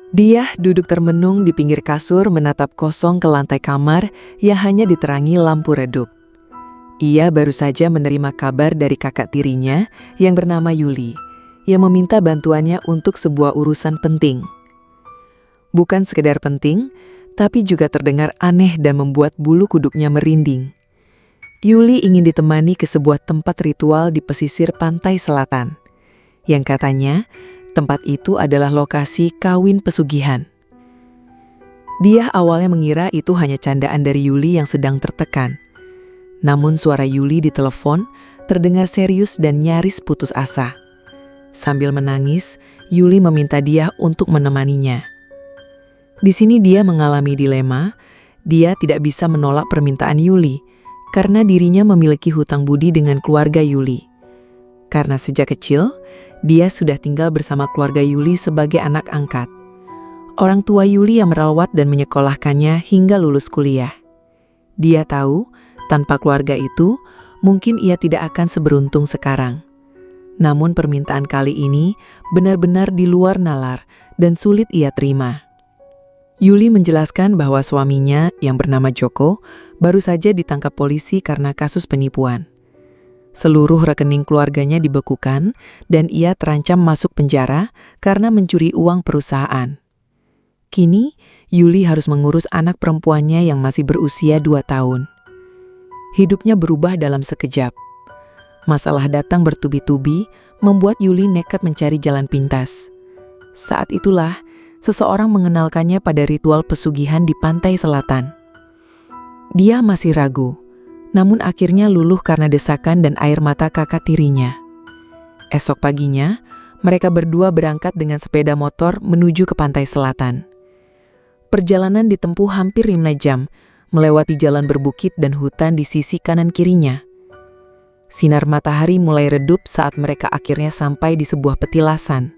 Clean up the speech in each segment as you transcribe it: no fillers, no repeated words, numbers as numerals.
Dia duduk termenung di pinggir kasur menatap kosong ke lantai kamar yang hanya diterangi lampu redup. Ia baru saja menerima kabar dari kakak tirinya yang bernama Yuli, yang meminta bantuannya untuk sebuah urusan penting. Bukan sekedar penting, tapi juga terdengar aneh dan membuat bulu kuduknya merinding. Yuli ingin ditemani ke sebuah tempat ritual di pesisir pantai selatan, yang katanya tempat itu adalah lokasi kawin pesugihan. Dia awalnya mengira itu hanya candaan dari Yuli yang sedang tertekan. Namun suara Yuli di telepon terdengar serius dan nyaris putus asa. Sambil menangis, Yuli meminta dia untuk menemaninya. Di sini dia mengalami dilema. Dia tidak bisa menolak permintaan Yuli karena dirinya memiliki hutang budi dengan keluarga Yuli. Karena sejak kecil, dia sudah tinggal bersama keluarga Yuli sebagai anak angkat. Orang tua Yuli yang merawat dan menyekolahkannya hingga lulus kuliah. Dia tahu, tanpa keluarga itu, mungkin ia tidak akan seberuntung sekarang. Namun permintaan kali ini benar-benar di luar nalar dan sulit ia terima. Yuli menjelaskan bahwa suaminya yang bernama Joko baru saja ditangkap polisi karena kasus penipuan. Seluruh rekening keluarganya dibekukan dan ia terancam masuk penjara karena mencuri uang perusahaan. Kini, Yuli harus mengurus anak perempuannya yang masih berusia 2 tahun. Hidupnya berubah dalam sekejap. Masalah datang bertubi-tubi membuat Yuli nekat mencari jalan pintas. Saat itulah, seseorang mengenalkannya pada ritual pesugihan di pantai selatan. Dia masih ragu, namun akhirnya luluh karena desakan dan air mata kakak tirinya. Esok paginya, mereka berdua berangkat dengan sepeda motor menuju ke pantai selatan. Perjalanan ditempuh hampir 5 jam, melewati jalan berbukit dan hutan di sisi kanan kirinya. Sinar matahari mulai redup saat mereka akhirnya sampai di sebuah petilasan.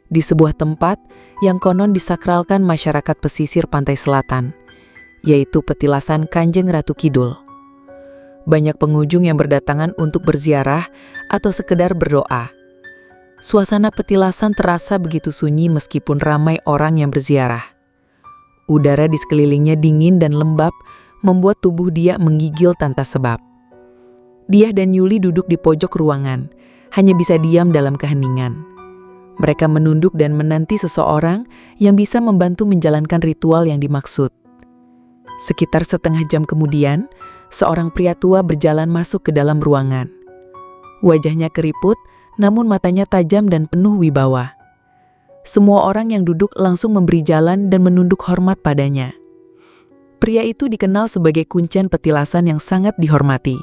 Di sebuah tempat yang konon disakralkan masyarakat pesisir pantai selatan, yaitu petilasan Kanjeng Ratu Kidul. Banyak pengunjung yang berdatangan untuk berziarah atau sekedar berdoa. Suasana petilasan terasa begitu sunyi meskipun ramai orang yang berziarah. Udara di sekelilingnya dingin dan lembab, membuat tubuh dia menggigil tanpa sebab. Dia dan Yuli duduk di pojok ruangan, hanya bisa diam dalam keheningan. Mereka menunduk dan menanti seseorang yang bisa membantu menjalankan ritual yang dimaksud. Sekitar setengah jam kemudian, seorang pria tua berjalan masuk ke dalam ruangan. Wajahnya keriput, namun matanya tajam dan penuh wibawa. Semua orang yang duduk langsung memberi jalan dan menunduk hormat padanya. Pria itu dikenal sebagai kuncen petilasan yang sangat dihormati,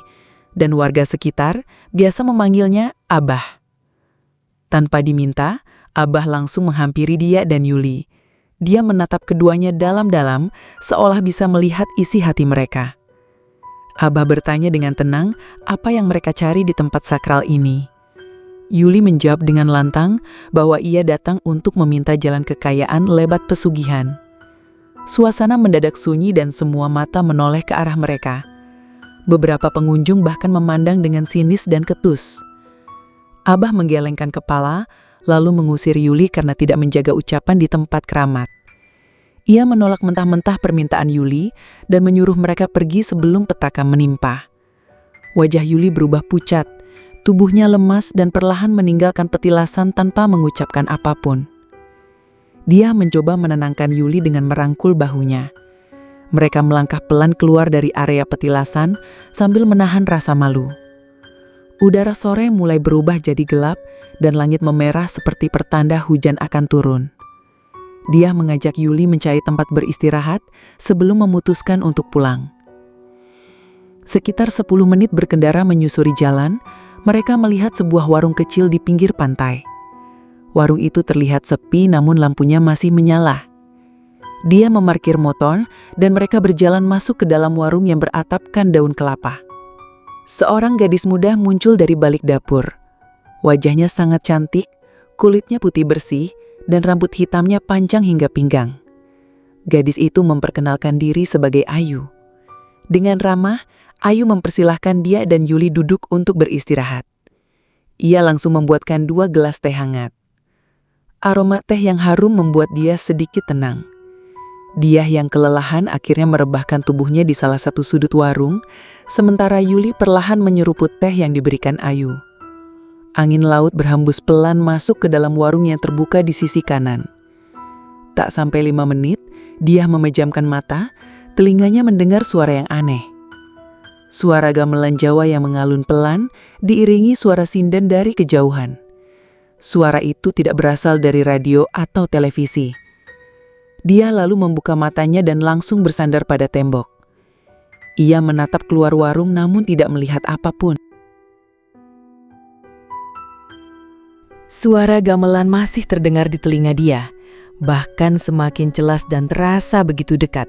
dan warga sekitar biasa memanggilnya Abah. Tanpa diminta, Abah langsung menghampiri dia dan Yuli. Dia menatap keduanya dalam-dalam, seolah bisa melihat isi hati mereka. Abah bertanya dengan tenang apa yang mereka cari di tempat sakral ini. Yuli menjawab dengan lantang bahwa ia datang untuk meminta jalan kekayaan lewat pesugihan. Suasana mendadak sunyi dan semua mata menoleh ke arah mereka. Beberapa pengunjung bahkan memandang dengan sinis dan ketus. Abah menggelengkan kepala, lalu mengusir Yuli karena tidak menjaga ucapan di tempat keramat. Ia menolak mentah-mentah permintaan Yuli dan menyuruh mereka pergi sebelum petaka menimpa. Wajah Yuli berubah pucat. Tubuhnya lemas dan perlahan meninggalkan petilasan tanpa mengucapkan apapun. Dia mencoba menenangkan Yuli dengan merangkul bahunya. Mereka melangkah pelan keluar dari area petilasan sambil menahan rasa malu. Udara sore mulai berubah jadi gelap dan langit memerah seperti pertanda hujan akan turun. Dia mengajak Yuli mencari tempat beristirahat sebelum memutuskan untuk pulang. Sekitar 10 menit berkendara menyusuri jalan, mereka melihat sebuah warung kecil di pinggir pantai. Warung itu terlihat sepi namun lampunya masih menyala. Dia memarkir motor dan mereka berjalan masuk ke dalam warung yang beratapkan daun kelapa. Seorang gadis muda muncul dari balik dapur. Wajahnya sangat cantik, kulitnya putih bersih, dan rambut hitamnya panjang hingga pinggang. Gadis itu memperkenalkan diri sebagai Ayu. Dengan ramah, Ayu mempersilahkan dia dan Yuli duduk untuk beristirahat. Ia langsung membuatkan 2 gelas teh hangat. Aroma teh yang harum membuat dia sedikit tenang. Dia yang kelelahan akhirnya merebahkan tubuhnya di salah satu sudut warung, sementara Yuli perlahan menyeruput teh yang diberikan Ayu. Angin laut berhembus pelan masuk ke dalam warung yang terbuka di sisi kanan. Tak sampai 5 menit, dia memejamkan mata, telinganya mendengar suara yang aneh. Suara gamelan Jawa yang mengalun pelan, diiringi suara sinden dari kejauhan. Suara itu tidak berasal dari radio atau televisi. Dia lalu membuka matanya dan langsung bersandar pada tembok. Ia menatap keluar warung namun tidak melihat apapun. Suara gamelan masih terdengar di telinga dia, bahkan semakin jelas dan terasa begitu dekat.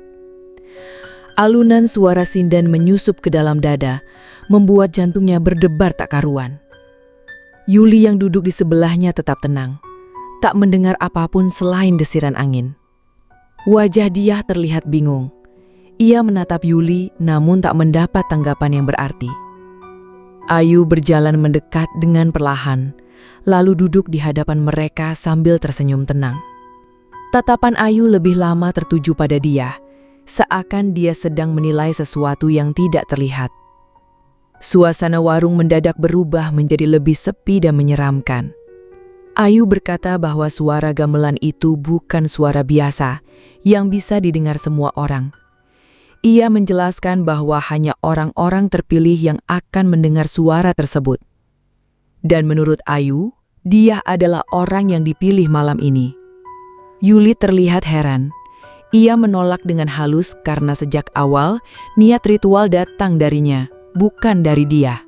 Alunan suara sinden menyusup ke dalam dada, membuat jantungnya berdebar tak karuan. Yuli yang duduk di sebelahnya tetap tenang, tak mendengar apapun selain desiran angin. Wajah dia terlihat bingung. Ia menatap Yuli namun tak mendapat tanggapan yang berarti. Ayu berjalan mendekat dengan perlahan, lalu duduk di hadapan mereka sambil tersenyum tenang. Tatapan Ayu lebih lama tertuju pada dia, seakan dia sedang menilai sesuatu yang tidak terlihat. Suasana warung mendadak berubah menjadi lebih sepi dan menyeramkan. Ayu berkata bahwa suara gamelan itu bukan suara biasa yang bisa didengar semua orang. Ia menjelaskan bahwa hanya orang-orang terpilih yang akan mendengar suara tersebut. Dan menurut Ayu, dia adalah orang yang dipilih malam ini. Yuli terlihat heran. Ia menolak dengan halus karena sejak awal niat ritual datang darinya, bukan dari dia.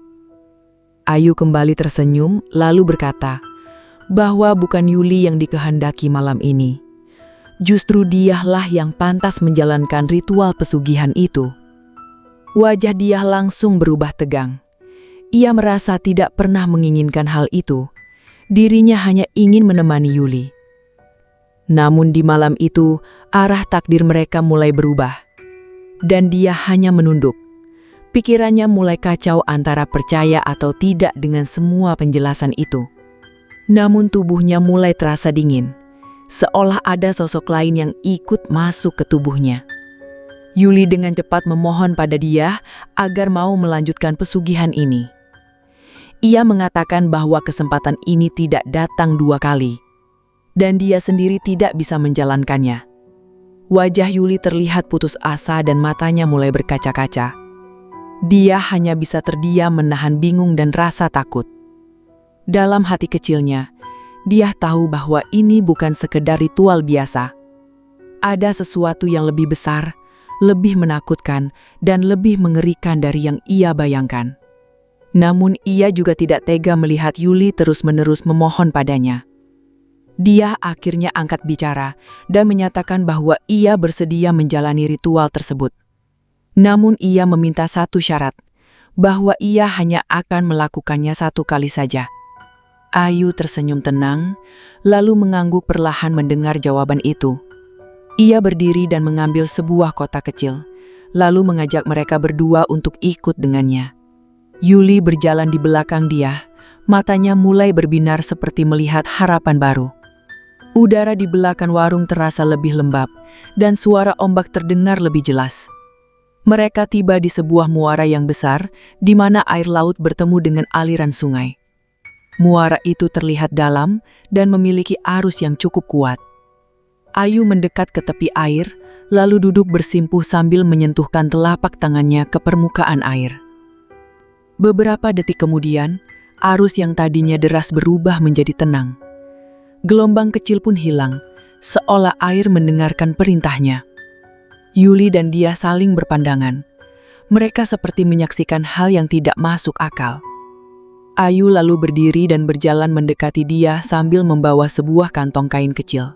Ayu kembali tersenyum lalu berkata bahwa bukan Yuli yang dikehendaki malam ini. Justru dialah yang pantas menjalankan ritual pesugihan itu. Wajah dia langsung berubah tegang. Ia merasa tidak pernah menginginkan hal itu. Dirinya hanya ingin menemani Yuli. Namun di malam itu, arah takdir mereka mulai berubah. Dan dia hanya menunduk. Pikirannya mulai kacau antara percaya atau tidak dengan semua penjelasan itu. Namun tubuhnya mulai terasa dingin. Seolah ada sosok lain yang ikut masuk ke tubuhnya. Yuli dengan cepat memohon pada dia agar mau melanjutkan pesugihan ini. Ia mengatakan bahwa kesempatan ini tidak datang 2 kali. Dan dia sendiri tidak bisa menjalankannya. Wajah Yuli terlihat putus asa dan matanya mulai berkaca-kaca. Dia hanya bisa terdiam menahan bingung dan rasa takut. Dalam hati kecilnya, dia tahu bahwa ini bukan sekedar ritual biasa. Ada sesuatu yang lebih besar, lebih menakutkan, dan lebih mengerikan dari yang ia bayangkan. Namun ia juga tidak tega melihat Yuli terus-menerus memohon padanya. Dia akhirnya angkat bicara dan menyatakan bahwa ia bersedia menjalani ritual tersebut. Namun ia meminta satu syarat, bahwa ia hanya akan melakukannya 1 kali saja. Ayu tersenyum tenang, lalu mengangguk perlahan mendengar jawaban itu. Ia berdiri dan mengambil sebuah kotak kecil, lalu mengajak mereka berdua untuk ikut dengannya. Yuli berjalan di belakang dia, matanya mulai berbinar seperti melihat harapan baru. Udara di belakang warung terasa lebih lembab, dan suara ombak terdengar lebih jelas. Mereka tiba di sebuah muara yang besar, di mana air laut bertemu dengan aliran sungai. Muara itu terlihat dalam dan memiliki arus yang cukup kuat. Ayu mendekat ke tepi air, lalu duduk bersimpuh sambil menyentuhkan telapak tangannya ke permukaan air. Beberapa detik kemudian, arus yang tadinya deras berubah menjadi tenang. Gelombang kecil pun hilang, seolah air mendengarkan perintahnya. Yuli dan dia saling berpandangan. Mereka seperti menyaksikan hal yang tidak masuk akal. Ayu lalu berdiri dan berjalan mendekati dia sambil membawa sebuah kantong kain kecil.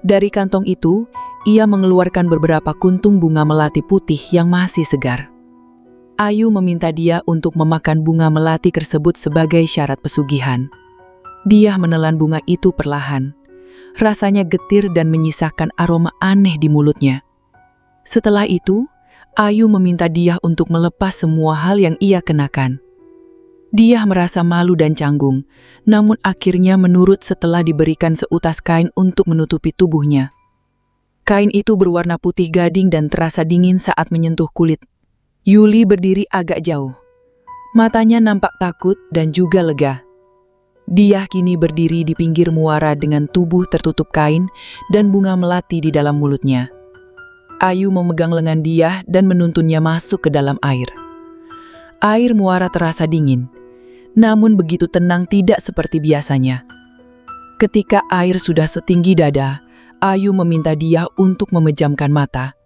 Dari kantong itu, ia mengeluarkan beberapa kuntung bunga melati putih yang masih segar. Ayu meminta dia untuk memakan bunga melati tersebut sebagai syarat pesugihan. Dia menelan bunga itu perlahan. Rasanya getir dan menyisakan aroma aneh di mulutnya. Setelah itu, Ayu meminta dia untuk melepas semua hal yang ia kenakan. Dia merasa malu dan canggung, namun akhirnya menurut setelah diberikan seutas kain untuk menutupi tubuhnya. Kain itu berwarna putih gading dan terasa dingin saat menyentuh kulit. Yuli berdiri agak jauh. Matanya nampak takut dan juga lega. Dia kini berdiri di pinggir muara dengan tubuh tertutup kain dan bunga melati di dalam mulutnya. Ayu memegang lengan dia dan menuntunnya masuk ke dalam air. Air muara terasa dingin, namun begitu tenang tidak seperti biasanya. Ketika air sudah setinggi dada, Ayu meminta dia untuk memejamkan mata.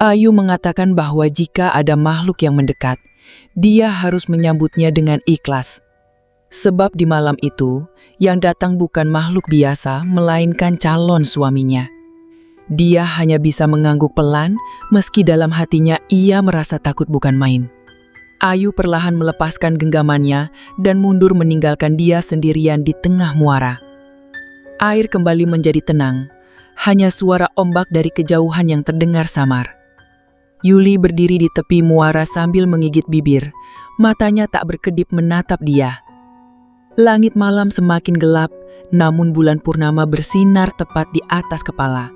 Ayu mengatakan bahwa jika ada makhluk yang mendekat, dia harus menyambutnya dengan ikhlas. Sebab di malam itu, yang datang bukan makhluk biasa, melainkan calon suaminya. Dia hanya bisa mengangguk pelan, meski dalam hatinya ia merasa takut bukan main. Ayu perlahan melepaskan genggamannya dan mundur meninggalkan dia sendirian di tengah muara. Air kembali menjadi tenang, hanya suara ombak dari kejauhan yang terdengar samar. Yuli berdiri di tepi muara sambil menggigit bibir, matanya tak berkedip menatap dia. Langit malam semakin gelap, namun bulan purnama bersinar tepat di atas kepala.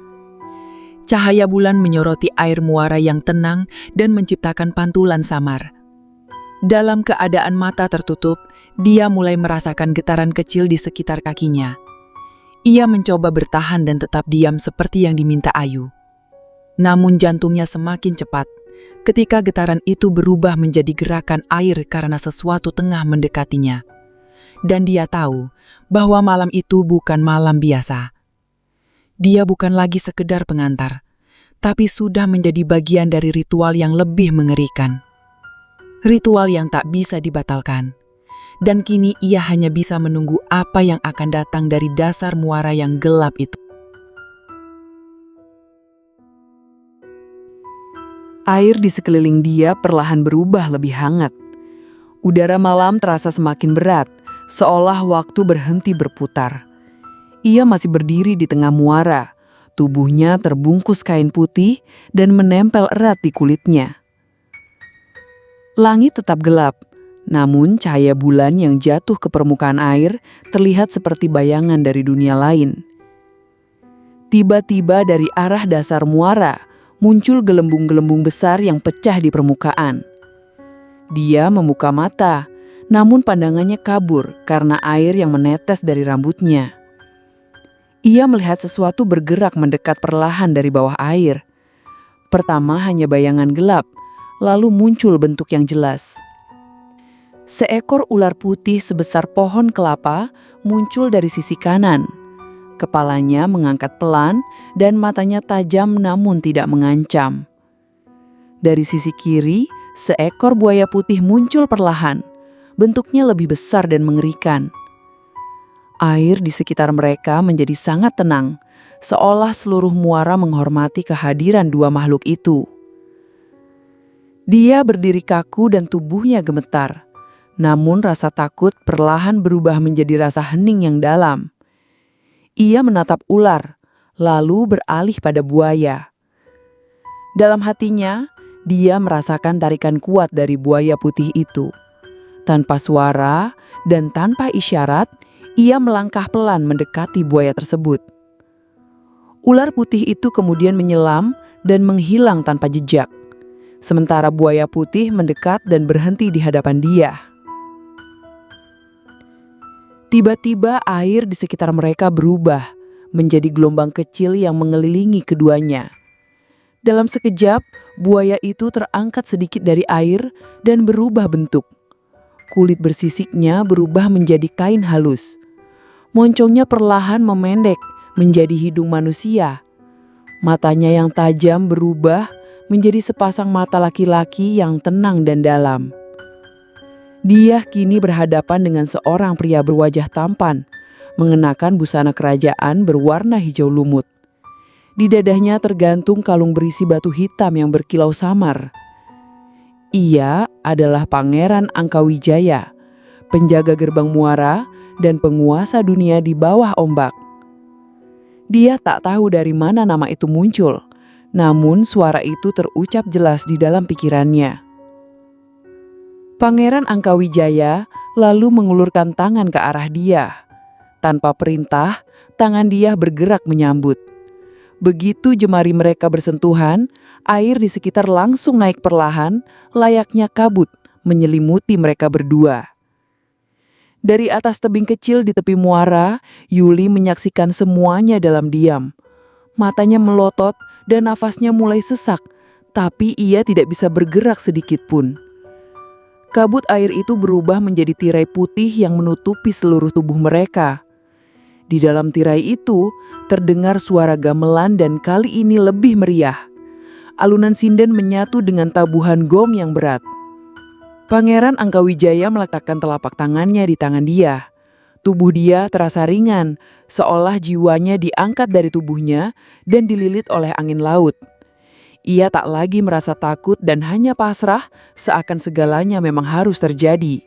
Cahaya bulan menyoroti air muara yang tenang dan menciptakan pantulan samar. Dalam keadaan mata tertutup, dia mulai merasakan getaran kecil di sekitar kakinya. Ia mencoba bertahan dan tetap diam seperti yang diminta Ayu. Namun jantungnya semakin cepat ketika getaran itu berubah menjadi gerakan air karena sesuatu tengah mendekatinya. Dan dia tahu bahwa malam itu bukan malam biasa. Dia bukan lagi sekedar pengantar, tapi sudah menjadi bagian dari ritual yang lebih mengerikan. Ritual yang tak bisa dibatalkan. Dan kini ia hanya bisa menunggu apa yang akan datang dari dasar muara yang gelap itu. Air di sekeliling dia perlahan berubah lebih hangat. Udara malam terasa semakin berat, seolah waktu berhenti berputar. Ia masih berdiri di tengah muara, tubuhnya terbungkus kain putih dan menempel erat di kulitnya. Langit tetap gelap. Namun cahaya bulan yang jatuh ke permukaan air terlihat seperti bayangan dari dunia lain. Tiba-tiba dari arah dasar muara muncul gelembung-gelembung besar yang pecah di permukaan. Dia membuka mata, namun pandangannya kabur karena air yang menetes dari rambutnya. Ia melihat sesuatu bergerak mendekat perlahan dari bawah air. Pertama hanya bayangan gelap, lalu muncul bentuk yang jelas. Seekor ular putih sebesar pohon kelapa muncul dari sisi kanan. Kepalanya mengangkat pelan dan matanya tajam namun tidak mengancam. Dari sisi kiri, seekor buaya putih muncul perlahan. Bentuknya lebih besar dan mengerikan. Air di sekitar mereka menjadi sangat tenang, seolah seluruh muara menghormati kehadiran dua makhluk itu. Dia berdiri kaku dan tubuhnya gemetar. Namun rasa takut perlahan berubah menjadi rasa hening yang dalam. Ia menatap ular, lalu beralih pada buaya. Dalam hatinya, dia merasakan tarikan kuat dari buaya putih itu. Tanpa suara dan tanpa isyarat, ia melangkah pelan mendekati buaya tersebut. Ular putih itu kemudian menyelam dan menghilang tanpa jejak. Sementara buaya putih mendekat dan berhenti di hadapan dia. Tiba-tiba air di sekitar mereka berubah menjadi gelombang kecil yang mengelilingi keduanya. Dalam sekejap, buaya itu terangkat sedikit dari air dan berubah bentuk. Kulit bersisiknya berubah menjadi kain halus. Moncongnya perlahan memendek menjadi hidung manusia. Matanya yang tajam berubah menjadi sepasang mata laki-laki yang tenang dan dalam. Dia kini berhadapan dengan seorang pria berwajah tampan, mengenakan busana kerajaan berwarna hijau lumut. Di dadanya tergantung kalung berisi batu hitam yang berkilau samar. Ia adalah Pangeran Angkawijaya, penjaga gerbang muara dan penguasa dunia di bawah ombak. Dia tak tahu dari mana nama itu muncul, namun suara itu terucap jelas di dalam pikirannya. Pangeran Angkawijaya lalu mengulurkan tangan ke arah dia. Tanpa perintah, tangan dia bergerak menyambut. Begitu jemari mereka bersentuhan, air di sekitar langsung naik perlahan, layaknya kabut menyelimuti mereka berdua. Dari atas tebing kecil di tepi muara, Yuli menyaksikan semuanya dalam diam. Matanya melotot dan nafasnya mulai sesak, tapi ia tidak bisa bergerak sedikit pun. Kabut air itu berubah menjadi tirai putih yang menutupi seluruh tubuh mereka. Di dalam tirai itu, terdengar suara gamelan dan kali ini lebih meriah. Alunan sinden menyatu dengan tabuhan gong yang berat. Pangeran Angkawijaya meletakkan telapak tangannya di tangan dia. Tubuh dia terasa ringan, seolah jiwanya diangkat dari tubuhnya dan dililit oleh angin laut. Ia tak lagi merasa takut dan hanya pasrah, seakan segalanya memang harus terjadi.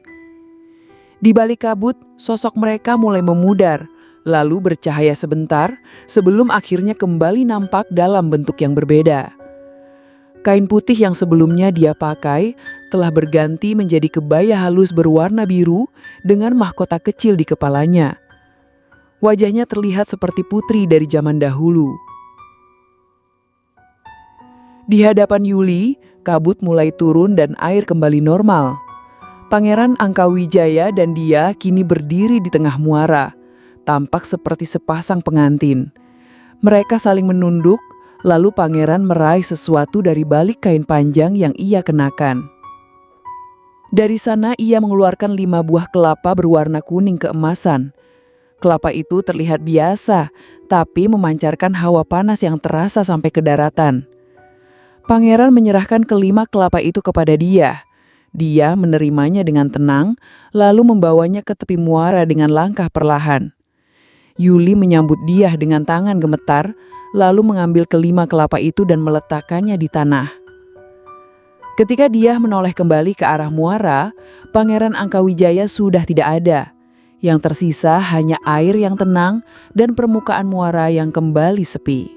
Di balik kabut, sosok mereka mulai memudar, lalu bercahaya sebentar sebelum akhirnya kembali nampak dalam bentuk yang berbeda. Kain putih yang sebelumnya dia pakai telah berganti menjadi kebaya halus berwarna biru dengan mahkota kecil di kepalanya. Wajahnya terlihat seperti putri dari zaman dahulu. Di hadapan Yuli, kabut mulai turun dan air kembali normal. Pangeran Angkawijaya dan dia kini berdiri di tengah muara, tampak seperti sepasang pengantin. Mereka saling menunduk, lalu pangeran meraih sesuatu dari balik kain panjang yang ia kenakan. Dari sana ia mengeluarkan 5 buah kelapa berwarna kuning keemasan. Kelapa itu terlihat biasa, tapi memancarkan hawa panas yang terasa sampai ke daratan. Pangeran menyerahkan kelima kelapa itu kepada dia. Dia menerimanya dengan tenang, lalu membawanya ke tepi muara dengan langkah perlahan. Yuli menyambut dia dengan tangan gemetar, lalu mengambil kelima kelapa itu dan meletakkannya di tanah. Ketika dia menoleh kembali ke arah muara, Pangeran Angkawijaya sudah tidak ada. Yang tersisa hanya air yang tenang dan permukaan muara yang kembali sepi.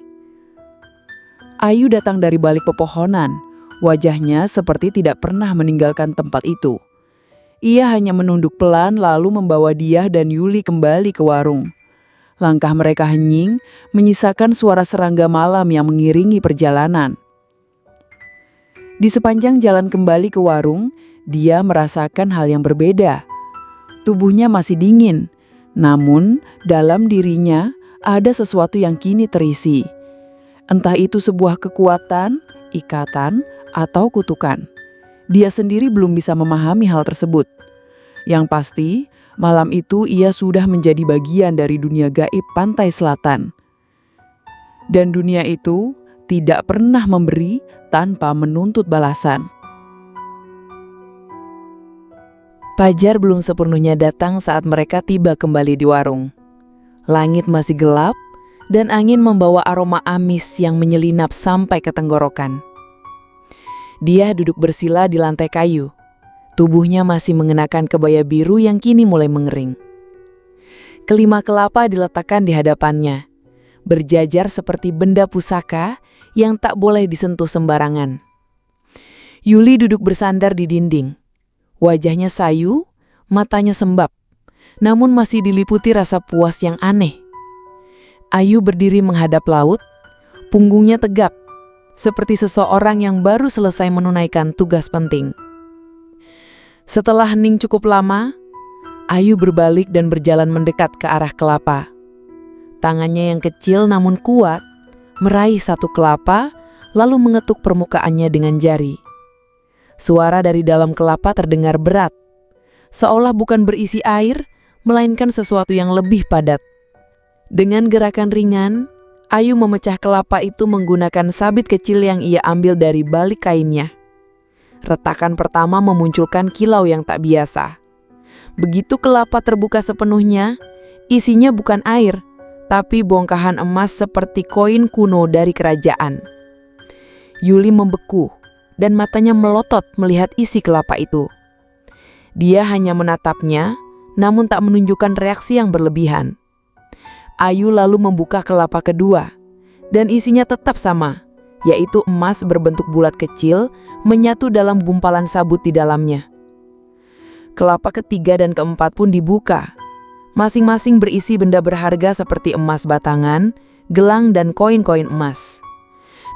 Ayu datang dari balik pepohonan. Wajahnya seperti tidak pernah meninggalkan tempat itu. Ia hanya menunduk pelan lalu membawa dia dan Yuli kembali ke warung. Langkah mereka hening, menyisakan suara serangga malam yang mengiringi perjalanan. Di sepanjang jalan kembali ke warung, dia merasakan hal yang berbeda. Tubuhnya masih dingin, namun dalam dirinya ada sesuatu yang kini terisi. Entah itu sebuah kekuatan, ikatan, atau kutukan. Dia sendiri belum bisa memahami hal tersebut. Yang pasti, malam itu ia sudah menjadi bagian dari dunia gaib pantai selatan. Dan dunia itu tidak pernah memberi tanpa menuntut balasan. Fajar belum sepenuhnya datang saat mereka tiba kembali di warung. Langit masih gelap dan angin membawa aroma amis yang menyelinap sampai ke tenggorokan. Dia duduk bersila di lantai kayu. Tubuhnya masih mengenakan kebaya biru yang kini mulai mengering. Kelima kelapa diletakkan di hadapannya, berjajar seperti benda pusaka yang tak boleh disentuh sembarangan. Yuli duduk bersandar di dinding. Wajahnya sayu, matanya sembab, namun masih diliputi rasa puas yang aneh. Ayu berdiri menghadap laut, punggungnya tegap, seperti seseorang yang baru selesai menunaikan tugas penting. Setelah hening cukup lama, Ayu berbalik dan berjalan mendekat ke arah kelapa. Tangannya yang kecil namun kuat, meraih satu kelapa, lalu mengetuk permukaannya dengan jari. Suara dari dalam kelapa terdengar berat, seolah bukan berisi air, melainkan sesuatu yang lebih padat. Dengan gerakan ringan, Ayu memecah kelapa itu menggunakan sabit kecil yang ia ambil dari balik kainnya. Retakan pertama memunculkan kilau yang tak biasa. Begitu kelapa terbuka sepenuhnya, isinya bukan air, tapi bongkahan emas seperti koin kuno dari kerajaan. Yuli membeku, dan matanya melotot melihat isi kelapa itu. Dia hanya menatapnya, namun tak menunjukkan reaksi yang berlebihan. Ayu lalu membuka kelapa kedua, dan isinya tetap sama, yaitu emas berbentuk bulat kecil menyatu dalam gumpalan sabut di dalamnya. Kelapa ketiga dan keempat pun dibuka. Masing-masing berisi benda berharga seperti emas batangan, gelang, dan koin-koin emas.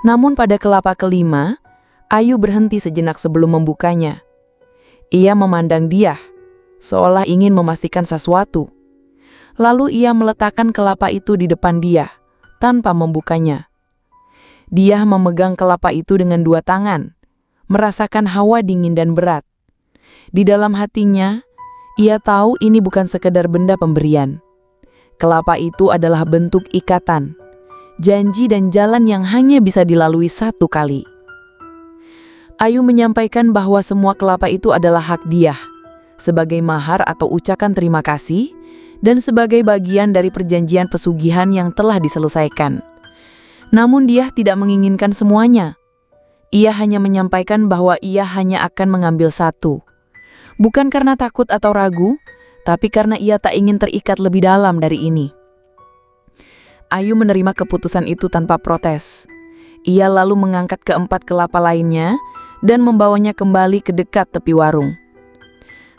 Namun pada kelapa kelima, Ayu berhenti sejenak sebelum membukanya. Ia memandang dia, seolah ingin memastikan sesuatu. Lalu ia meletakkan kelapa itu di depan dia, tanpa membukanya. Dia memegang kelapa itu dengan dua tangan, merasakan hawa dingin dan berat. Di dalam hatinya, ia tahu ini bukan sekedar benda pemberian. Kelapa itu adalah bentuk ikatan, janji dan jalan yang hanya bisa dilalui satu kali. Ayu menyampaikan bahwa semua kelapa itu adalah hak dia, sebagai mahar atau ucapan terima kasih, dan sebagai bagian dari perjanjian pesugihan yang telah diselesaikan. Namun dia tidak menginginkan semuanya. Ia hanya menyampaikan bahwa ia hanya akan mengambil satu. Bukan karena takut atau ragu, tapi karena ia tak ingin terikat lebih dalam dari ini. Ayu menerima keputusan itu tanpa protes. Ia lalu mengangkat keempat kelapa lainnya dan membawanya kembali ke dekat tepi warung.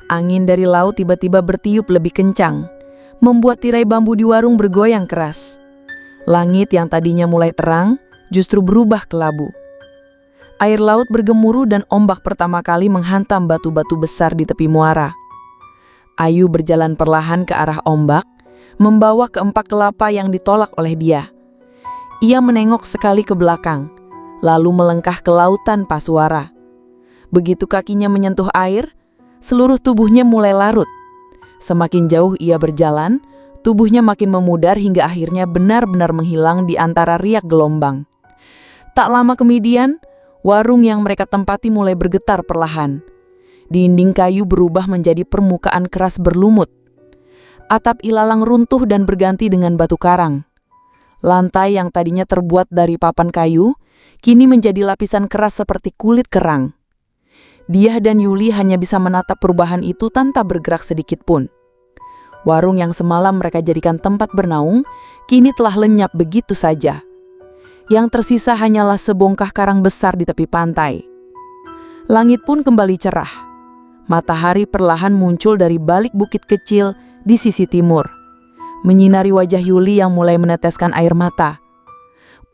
Angin dari laut tiba-tiba bertiup lebih kencang, membuat tirai bambu di warung bergoyang keras. Langit yang tadinya mulai terang justru berubah kelabu. Air laut bergemuruh dan ombak pertama kali menghantam batu-batu besar di tepi muara. Ayu berjalan perlahan ke arah ombak, membawa keempat kelapa yang ditolak oleh dia. Ia menengok sekali ke belakang, lalu melangkah ke lautan Pasuara. Begitu kakinya menyentuh air, seluruh tubuhnya mulai larut. Semakin jauh ia berjalan, tubuhnya makin memudar hingga akhirnya benar-benar menghilang di antara riak gelombang. Tak lama kemudian, warung yang mereka tempati mulai bergetar perlahan. Dinding kayu berubah menjadi permukaan keras berlumut. Atap ilalang runtuh dan berganti dengan batu karang. Lantai yang tadinya terbuat dari papan kayu, kini menjadi lapisan keras seperti kulit kerang. Dia dan Yuli hanya bisa menatap perubahan itu tanpa bergerak sedikit pun. Warung yang semalam mereka jadikan tempat bernaung, kini telah lenyap begitu saja. Yang tersisa hanyalah sebongkah karang besar di tepi pantai. Langit pun kembali cerah. Matahari perlahan muncul dari balik bukit kecil di sisi timur, menyinari wajah Yuli yang mulai meneteskan air mata.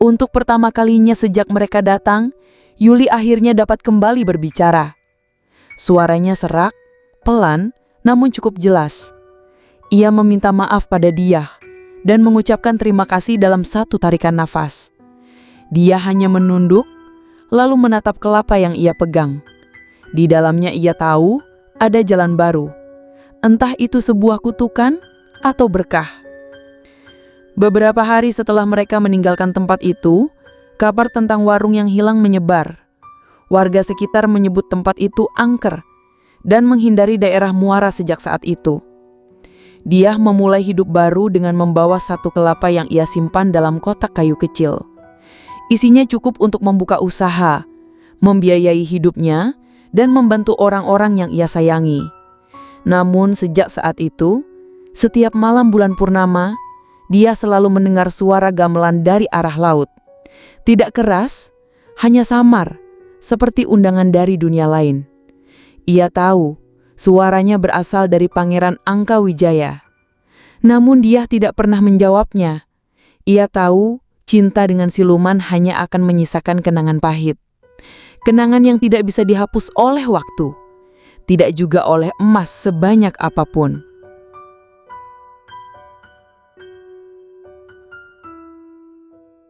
Untuk pertama kalinya sejak mereka datang, Yuli akhirnya dapat kembali berbicara. Suaranya serak, pelan, namun cukup jelas. Ia meminta maaf pada dia dan mengucapkan terima kasih dalam satu tarikan nafas. Dia hanya menunduk, lalu menatap kelapa yang ia pegang. Di dalamnya ia tahu ada jalan baru. Entah itu sebuah kutukan atau berkah. Beberapa hari setelah mereka meninggalkan tempat itu, kabar tentang warung yang hilang menyebar. Warga sekitar menyebut tempat itu angker dan menghindari daerah muara sejak saat itu. Dia memulai hidup baru dengan membawa satu kelapa yang ia simpan dalam kotak kayu kecil. Isinya cukup untuk membuka usaha, membiayai hidupnya, dan membantu orang-orang yang ia sayangi. Namun sejak saat itu, setiap malam bulan purnama, dia selalu mendengar suara gamelan dari arah laut. Tidak keras, hanya samar, seperti undangan dari dunia lain. Ia tahu, suaranya berasal dari Pangeran Angka Wijaya. Namun dia tidak pernah menjawabnya. Ia tahu, cinta dengan siluman hanya akan menyisakan kenangan pahit. Kenangan yang tidak bisa dihapus oleh waktu. Tidak juga oleh emas sebanyak apapun.